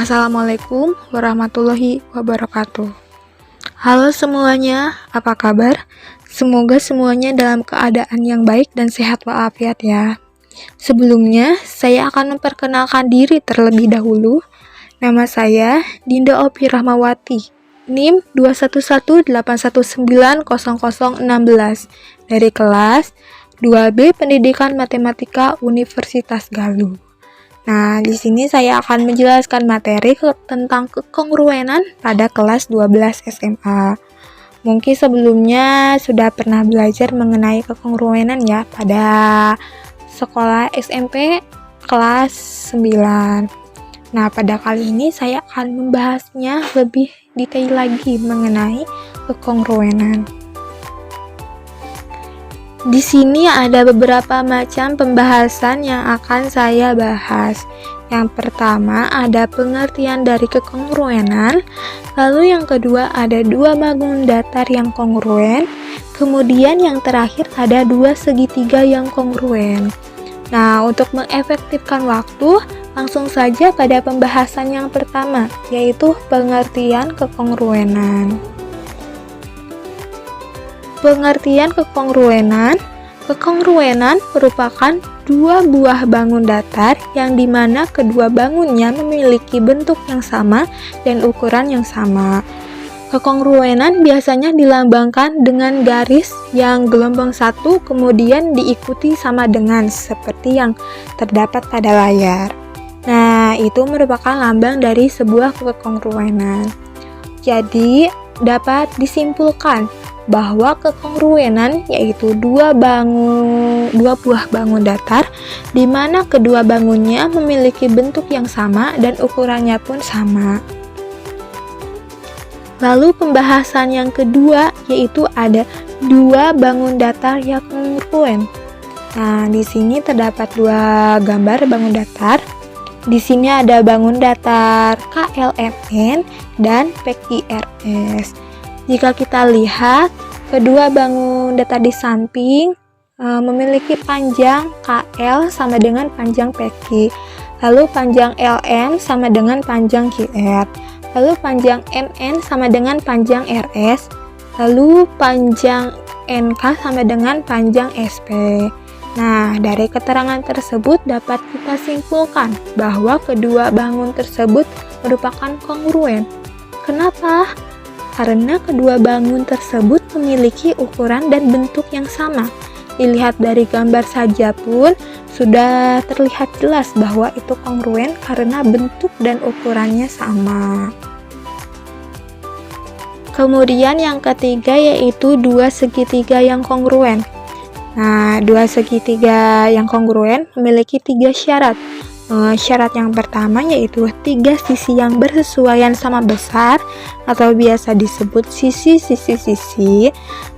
Assalamualaikum warahmatullahi wabarakatuh. Halo semuanya, apa kabar? Semoga semuanya dalam keadaan yang baik dan sehat walafiat ya. Sebelumnya, saya akan memperkenalkan diri terlebih dahulu. Nama saya Dinda Opi Rahmawati, NIM 21181900016 dari kelas 2B Pendidikan Matematika Universitas Galuh. Nah, di sini saya akan menjelaskan materi tentang kekongruenan pada kelas 12 SMA. Mungkin sebelumnya sudah pernah belajar mengenai kekongruenan ya pada sekolah SMP kelas 9. Nah, pada kali ini saya akan membahasnya lebih detail lagi mengenai kekongruenan. Di sini ada beberapa macam pembahasan yang akan saya bahas. Yang pertama ada pengertian dari kekongruenan, lalu yang kedua ada dua bangun datar yang kongruen, kemudian yang terakhir ada dua segitiga yang kongruen. Nah, untuk mengefektifkan waktu, langsung saja pada pembahasan yang pertama, yaitu pengertian kekongruenan. Pengertian kekongruenan. Kekongruenan merupakan dua buah bangun datar yang dimana kedua bangunnya memiliki bentuk yang sama dan ukuran yang sama. Kekongruenan biasanya dilambangkan dengan garis yang gelombang satu kemudian diikuti sama dengan seperti yang terdapat pada layar. Nah, itu merupakan lambang dari sebuah kekongruenan. Jadi, dapat disimpulkan bahwa kekongruenan yaitu dua buah bangun datar di mana kedua bangunnya memiliki bentuk yang sama dan ukurannya pun sama. Lalu pembahasan yang kedua yaitu ada dua bangun datar yang kongruen. Nah, di sini terdapat dua gambar bangun datar. Di sini ada bangun datar KLMN dan PQRS. Jika kita lihat, kedua bangun datar di samping memiliki panjang KL sama dengan panjang PQ, lalu panjang LM sama dengan panjang QR, lalu panjang MN sama dengan panjang RS, lalu panjang NK sama dengan panjang SP. Nah, dari keterangan tersebut dapat kita simpulkan bahwa kedua bangun tersebut merupakan kongruen. Kenapa? Karena kedua bangun tersebut memiliki ukuran dan bentuk yang sama. Dilihat dari gambar saja pun sudah terlihat jelas bahwa itu kongruen karena bentuk dan ukurannya sama. Kemudian yang ketiga yaitu dua segitiga yang kongruen. Nah, dua segitiga yang kongruen memiliki tiga syarat. Syarat yang pertama yaitu tiga sisi yang bersesuaian sama besar atau biasa disebut sisi.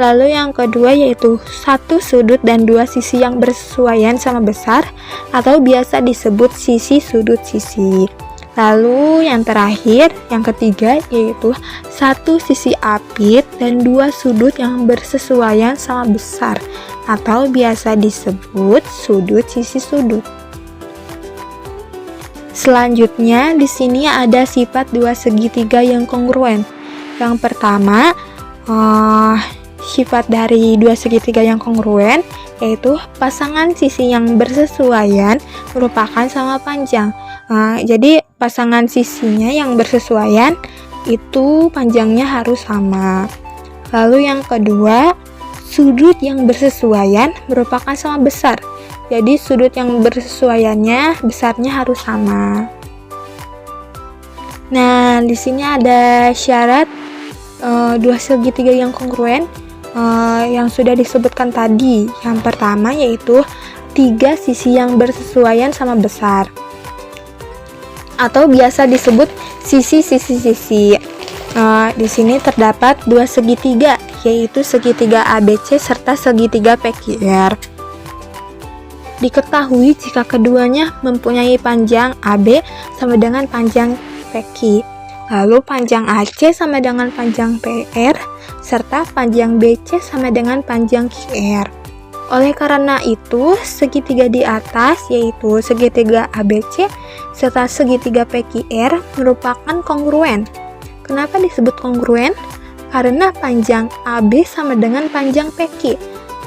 Lalu yang kedua yaitu satu sudut dan dua sisi yang bersesuaian sama besar atau biasa disebut sisi sudut sisi. Lalu yang terakhir, yang ketiga yaitu satu sisi apit dan dua sudut yang bersesuaian sama besar atau biasa disebut sudut sisi sudut. Selanjutnya, di sini ada sifat dua segitiga yang kongruen. Yang pertama, sifat dari dua segitiga yang kongruen yaitu pasangan sisi yang bersesuaian merupakan sama panjang. Jadi, pasangan sisinya yang bersesuaian itu panjangnya harus sama. Lalu yang kedua, sudut yang bersesuaian merupakan sama besar. Jadi sudut yang bersesuaiannya besarnya harus sama. Nah, di sini ada syarat dua segitiga yang kongruen yang sudah disebutkan tadi. Yang pertama yaitu tiga sisi yang bersesuaian sama besar atau biasa disebut sisi. Di sini terdapat dua segitiga yaitu segitiga ABC serta segitiga PQR. Diketahui jika keduanya mempunyai panjang AB sama dengan panjang PQ, lalu panjang AC sama dengan panjang PR, serta panjang BC sama dengan panjang QR. Oleh karena itu, segitiga di atas yaitu segitiga ABC serta segitiga PQR merupakan kongruen. Kenapa disebut kongruen? Karena panjang AB sama dengan panjang PQ,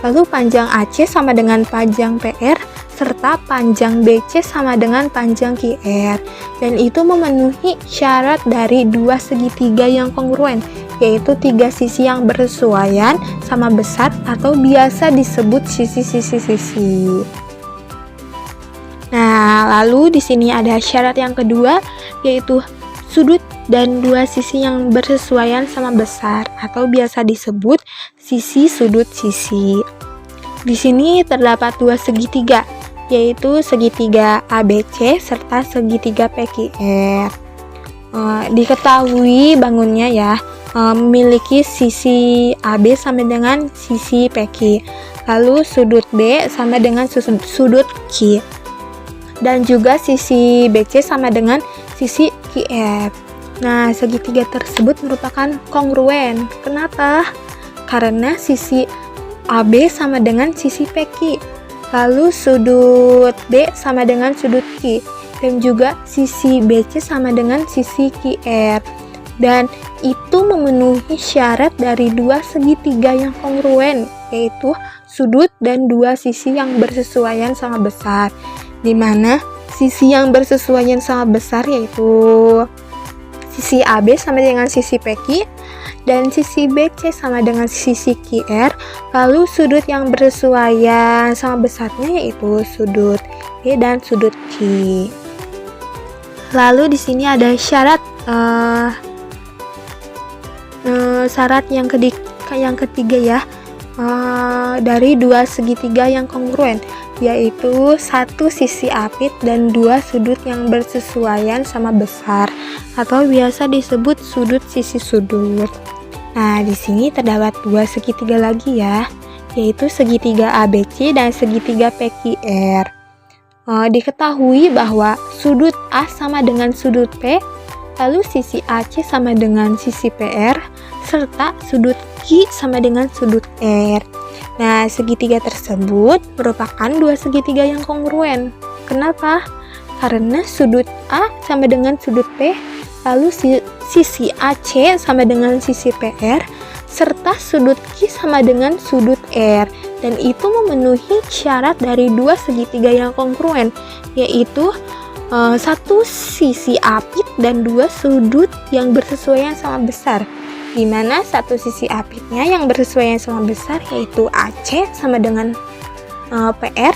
lalu panjang AC sama dengan panjang PR, serta panjang BC sama dengan panjang QR. Dan itu memenuhi syarat dari dua segitiga yang kongruen, yaitu tiga sisi yang bersesuaian sama besar atau biasa disebut sisi-sisi-sisi. Nah, lalu di sini ada syarat yang kedua, yaitu sudut dan dua sisi yang bersesuaian sama besar atau biasa disebut sisi sudut sisi. Di sini terdapat dua segitiga, yaitu segitiga ABC serta segitiga PQR. Diketahui bangunnya ya, memiliki sisi AB sama dengan sisi PQ, lalu sudut B sama dengan sudut Q, dan juga sisi BC sama dengan sisi QR. Nah, segitiga tersebut merupakan kongruen. Kenapa? Karena sisi AB sama dengan sisi PQ, lalu sudut B sama dengan sudut Q, dan juga sisi BC sama dengan sisi QR. Dan itu memenuhi syarat dari dua segitiga yang kongruen, yaitu sudut dan dua sisi yang bersesuaian sama besar, di mana sisi yang bersesuaian sama besar yaitu sisi AB sama dengan sisi PQ, dan sisi BC sama dengan sisi QR, lalu sudut yang bersesuaian sama besarnya yaitu sudut B dan sudut Q. Lalu di sini ada syarat syarat yang ketiga ya, dari dua segitiga yang kongruen, yaitu satu sisi apit dan dua sudut yang bersesuaian sama besar atau biasa disebut sudut sisi sudut. Nah, di sini terdapat dua segitiga lagi ya, yaitu segitiga ABC dan segitiga PQR. Diketahui bahwa sudut A sama dengan sudut P, lalu sisi AC sama dengan sisi PR, serta sudut Q sama dengan sudut R. Nah, segitiga tersebut merupakan dua segitiga yang kongruen. Kenapa? Karena sudut A sama dengan sudut P, lalu sisi AC sama dengan sisi PR, serta sudut Q sama dengan sudut R. Dan itu memenuhi syarat dari dua segitiga yang kongruen, yaitu satu sisi apit dan dua sudut yang bersesuaian sama besar, di mana satu sisi apitnya yang bersesuaian sama besar yaitu AC sama dengan PR.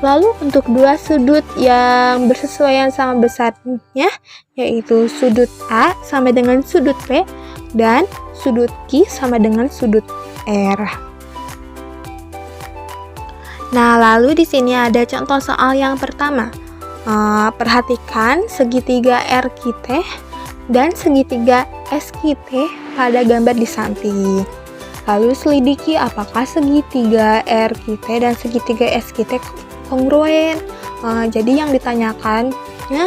Lalu untuk dua sudut yang bersesuaian sama besarnya yaitu sudut A sama dengan sudut P dan sudut Q sama dengan sudut R. Nah, lalu di sini ada contoh soal yang pertama. Perhatikan segitiga RQT dan segitiga SQT pada gambar di samping. Lalu selidiki apakah segitiga RQT dan segitiga SQT kongruen. Jadi yang ditanyakan,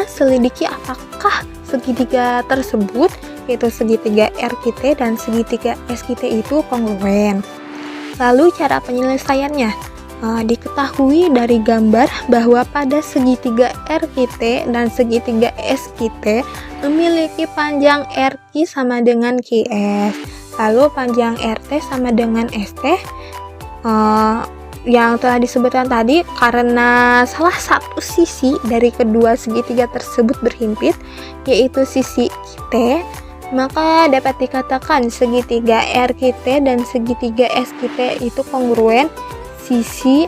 selidiki apakah segitiga tersebut, yaitu segitiga RQT dan segitiga SQT itu kongruen. Lalu cara penyelesaiannya, diketahui dari gambar bahwa pada segitiga RQT dan segitiga SQT memiliki panjang RQ sama dengan QS, lalu panjang RT sama dengan ST. Yang telah disebutkan tadi, karena salah satu sisi dari kedua segitiga tersebut berhimpit, yaitu sisi QT, maka dapat dikatakan segitiga RQT dan segitiga SQT itu kongruen sisi.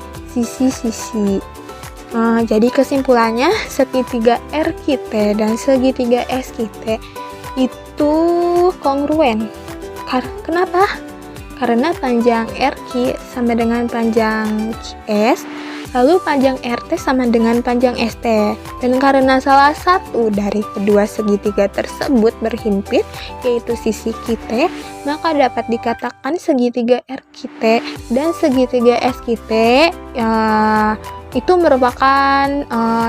Jadi kesimpulannya, segitiga RQT dan segitiga SQT itu kongruen. Kenapa? Karena panjang RQ sama dengan panjang QS, lalu panjang RT sama dengan panjang ST. Dan karena salah satu dari kedua segitiga tersebut berhimpit, yaitu sisi QT, maka dapat dikatakan segitiga RQT dan segitiga SQT itu merupakan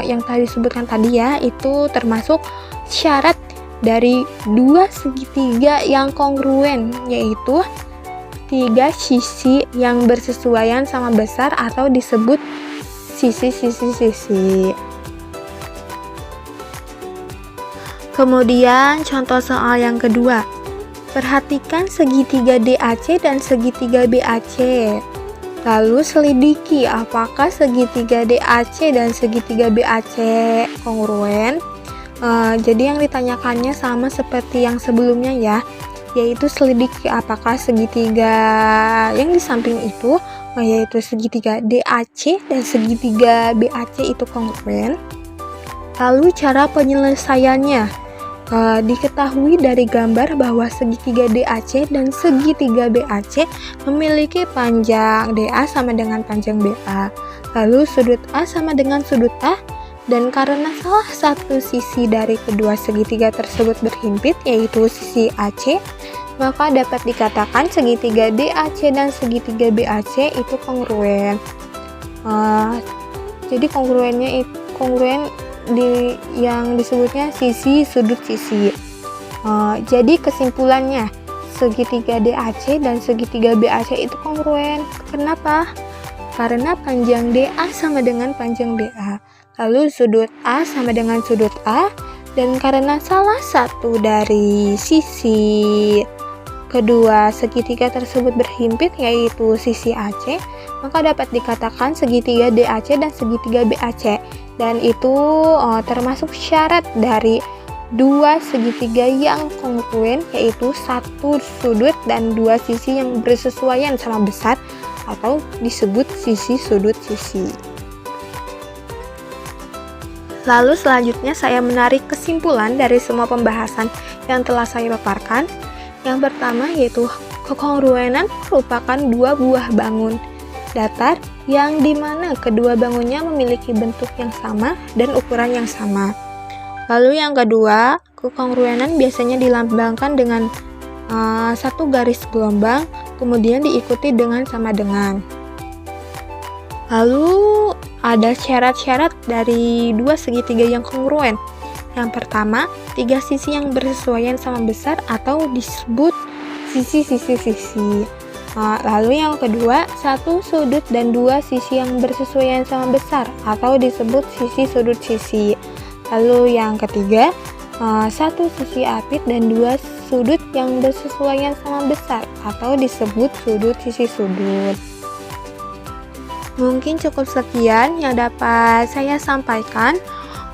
yang tadi disebutkan tadi ya, itu termasuk syarat dari dua segitiga yang kongruen, yaitu tiga sisi yang bersesuaian sama besar atau disebut sisi-sisi-sisi. Kemudian contoh soal yang kedua. Perhatikan segitiga DAC dan segitiga BAC. Lalu selidiki apakah segitiga DAC dan segitiga BAC kongruen. Jadi yang ditanyakannya sama seperti yang sebelumnya ya, yaitu selidiki apakah segitiga yang di samping itu, yaitu segitiga DAC dan segitiga BAC itu kongruen. Lalu cara penyelesaiannya. Diketahui dari gambar bahwa segitiga DAC dan segitiga BAC memiliki panjang DA sama dengan panjang BA. Lalu sudut A sama dengan sudut A, dan karena salah satu sisi dari kedua segitiga tersebut berhimpit, yaitu sisi AC, maka dapat dikatakan segitiga DAC dan segitiga BAC itu kongruen. Jadi kongruen yang disebutnya sisi sudut sisi. Jadi kesimpulannya segitiga DAC dan segitiga BAC itu kongruen. Kenapa? Karena panjang DA sama dengan panjang BA. Lalu sudut A sama dengan sudut A, dan karena salah satu dari sisi kedua segitiga tersebut berhimpit, yaitu sisi AC, maka dapat dikatakan segitiga DAC dan segitiga BAC. Dan itu termasuk syarat dari dua segitiga yang kongruen, yaitu satu sudut dan dua sisi yang bersesuaian sama besar atau disebut sisi sudut sisi. Lalu selanjutnya saya menarik kesimpulan dari semua pembahasan yang telah saya paparkan. Yang pertama yaitu kekongruenan merupakan dua buah bangun datar yang dimana kedua bangunnya memiliki bentuk yang sama dan ukuran yang sama. Lalu yang kedua, kekongruenan biasanya dilambangkan dengan satu garis gelombang, kemudian diikuti dengan sama dengan. Lalu ada syarat-syarat dari dua segitiga yang kongruen. Yang pertama, tiga sisi yang bersesuaian sama besar atau disebut sisi-sisi-sisi. Lalu yang kedua, satu sudut dan dua sisi yang bersesuaian sama besar atau disebut sisi sudut sisi. Lalu yang ketiga, satu sisi apit dan dua sudut yang bersesuaian sama besar atau disebut sudut sisi sudut. Mungkin cukup sekian yang dapat saya sampaikan.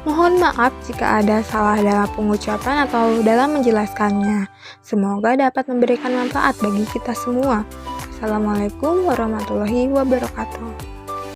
Mohon maaf jika ada salah dalam pengucapan atau dalam menjelaskannya. Semoga dapat memberikan manfaat bagi kita semua. Assalamualaikum warahmatullahi wabarakatuh.